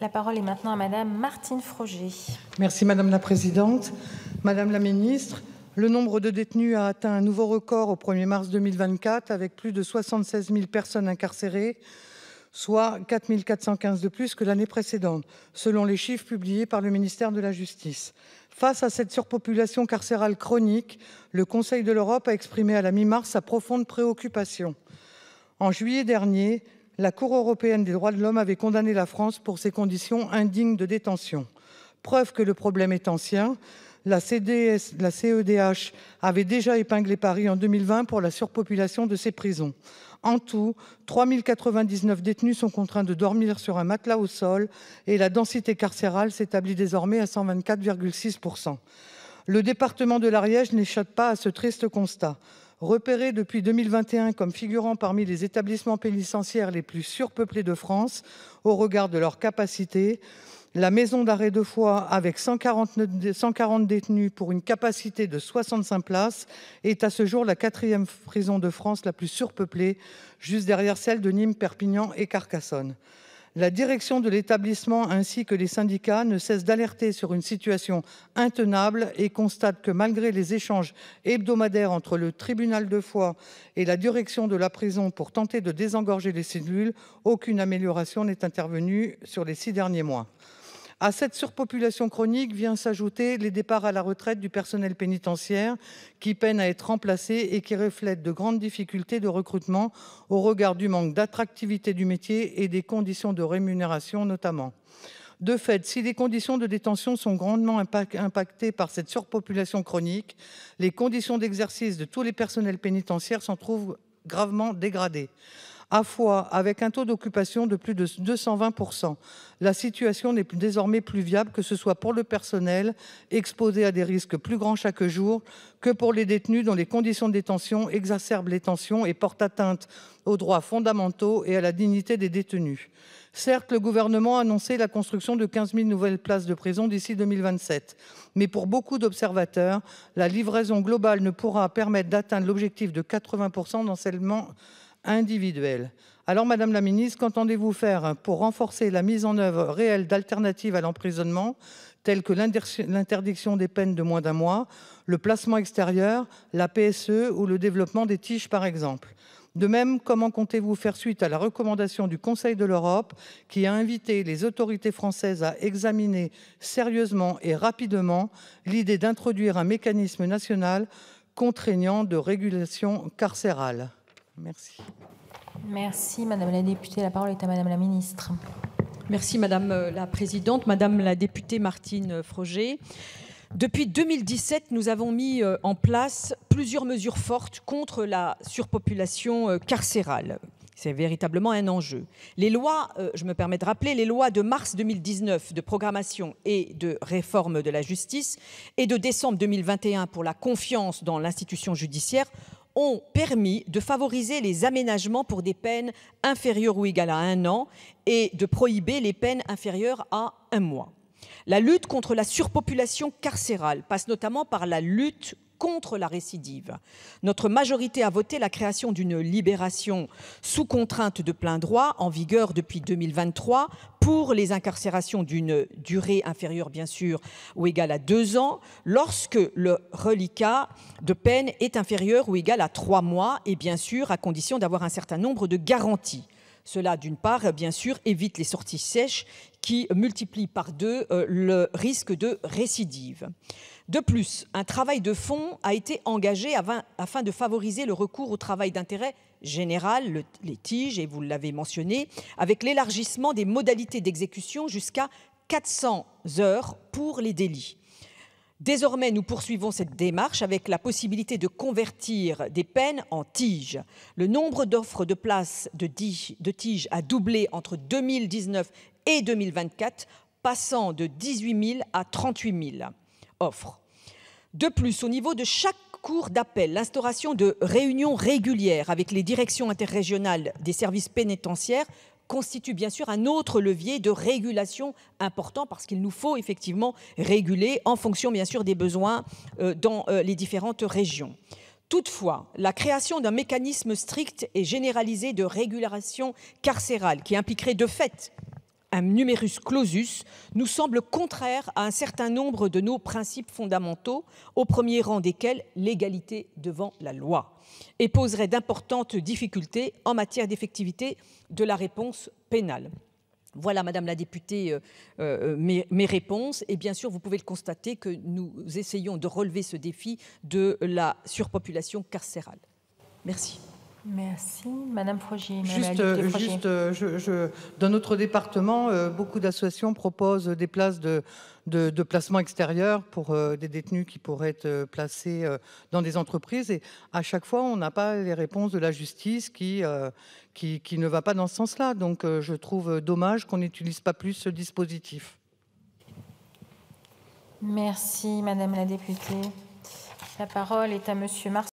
La parole est maintenant à Madame Martine Froger. Merci Madame la Présidente. Madame la Ministre, le nombre de détenus a atteint un nouveau record au 1er mars 2024 avec plus de 76 000 personnes incarcérées, soit 4 415 de plus que l'année précédente, selon les chiffres publiés par le ministère de la Justice. Face à cette surpopulation carcérale chronique, le Conseil de l'Europe a exprimé à la mi-mars sa profonde préoccupation. En juillet dernier, la Cour européenne des droits de l'homme avait condamné la France pour ses conditions indignes de détention. Preuve que le problème est ancien, la CEDH avait déjà épinglé Paris en 2020 pour la surpopulation de ses prisons. En tout, 3 099 détenus sont contraints de dormir sur un matelas au sol et la densité carcérale s'établit désormais à 124,6 %. Le département de l'Ariège n'échappe pas à ce triste constat. Repéré depuis 2021 comme figurant parmi les établissements pénitentiaires les plus surpeuplés de France au regard de leur capacité, la maison d'arrêt de Foix, avec 140 détenus pour une capacité de 65 places, est à ce jour la 4e prison de France la plus surpeuplée, juste derrière celle de Nîmes, Perpignan et Carcassonne. La direction de l'établissement ainsi que les syndicats ne cessent d'alerter sur une situation intenable et constatent que malgré les échanges hebdomadaires entre le tribunal de Foix et la direction de la prison pour tenter de désengorger les cellules, aucune amélioration n'est intervenue sur les 6 derniers mois. À cette surpopulation chronique vient s'ajouter les départs à la retraite du personnel pénitentiaire qui peinent à être remplacés et qui reflètent de grandes difficultés de recrutement au regard du manque d'attractivité du métier et des conditions de rémunération notamment. De fait, si les conditions de détention sont grandement impactées par cette surpopulation chronique, les conditions d'exercice de tous les personnels pénitentiaires s'en trouvent gravement dégradées. À Foix, avec un taux d'occupation de plus de 220 %, la situation n'est désormais plus viable, que ce soit pour le personnel, exposé à des risques plus grands chaque jour, que pour les détenus dont les conditions de détention exacerbent les tensions et portent atteinte aux droits fondamentaux et à la dignité des détenus. Certes, le gouvernement a annoncé la construction de 15 000 nouvelles places de prison d'ici 2027. Mais pour beaucoup d'observateurs, la livraison globale ne pourra permettre d'atteindre l'objectif de 80 % d'encellulement individuel. Alors, Madame la Ministre, qu'entendez-vous faire pour renforcer la mise en œuvre réelle d'alternatives à l'emprisonnement, telles que l'interdiction des peines de moins d'1 mois, le placement extérieur, la PSE ou le développement des TIG, par exemple? De même, comment comptez-vous faire suite à la recommandation du Conseil de l'Europe qui a invité les autorités françaises à examiner sérieusement et rapidement l'idée d'introduire un mécanisme national contraignant de régulation carcérale? Merci. Merci Madame la députée. La parole est à Madame la Ministre. Merci Madame la Présidente. Madame la députée Martine Froger. Depuis 2017, nous avons mis en place plusieurs mesures fortes contre la surpopulation carcérale. C'est véritablement un enjeu. Les lois, je me permets de rappeler, les lois de mars 2019 de programmation et de réforme de la justice et de décembre 2021 pour la confiance dans l'institution judiciaire ont permis de favoriser les aménagements pour des peines inférieures ou égales à 1 an et de prohiber les peines inférieures à 1 mois. La lutte contre la surpopulation carcérale passe notamment par la lutte contre la récidive. Notre majorité a voté la création d'une libération sous contrainte de plein droit en vigueur depuis 2023 pour les incarcérations d'une durée inférieure, bien sûr, ou égale à 2 ans, lorsque le reliquat de peine est inférieur ou égal à 3 mois, et bien sûr à condition d'avoir un certain nombre de garanties. Cela, d'une part, bien sûr, évite les sorties sèches qui multiplient par 2 le risque de récidive. De plus, un travail de fond a été engagé afin de favoriser le recours au travail d'intérêt général, les TIG, et vous l'avez mentionné, avec l'élargissement des modalités d'exécution jusqu'à 400 heures pour les délits. Désormais, nous poursuivons cette démarche avec la possibilité de convertir des peines en TIG. Le nombre d'offres de places de TIG a doublé entre 2019 et 2024, passant de 18 000 à 38 000 offres. De plus, au niveau de chaque cour d'appel, l'instauration de réunions régulières avec les directions interrégionales des services pénitentiaires constitue bien sûr un autre levier de régulation important, parce qu'il nous faut effectivement réguler en fonction bien sûr des besoins dans les différentes régions. Toutefois, la création d'un mécanisme strict et généralisé de régulation carcérale qui impliquerait de fait un numerus clausus nous semble contraire à un certain nombre de nos principes fondamentaux, au premier rang desquels l'égalité devant la loi, et poserait d'importantes difficultés en matière d'effectivité de la réponse pénale. Voilà, Madame la députée, mes réponses. Et bien sûr, vous pouvez le constater que nous essayons de relever ce défi de la surpopulation carcérale. Merci. Merci. Madame Frogier. Dans notre département, beaucoup d'associations proposent des places de placement extérieur pour des détenus qui pourraient être placés dans des entreprises. Et à chaque fois, on n'a pas les réponses de la justice qui ne va pas dans ce sens-là. Donc, je trouve dommage qu'on n'utilise pas plus ce dispositif. Merci, Madame la députée. La parole est à Monsieur Marc.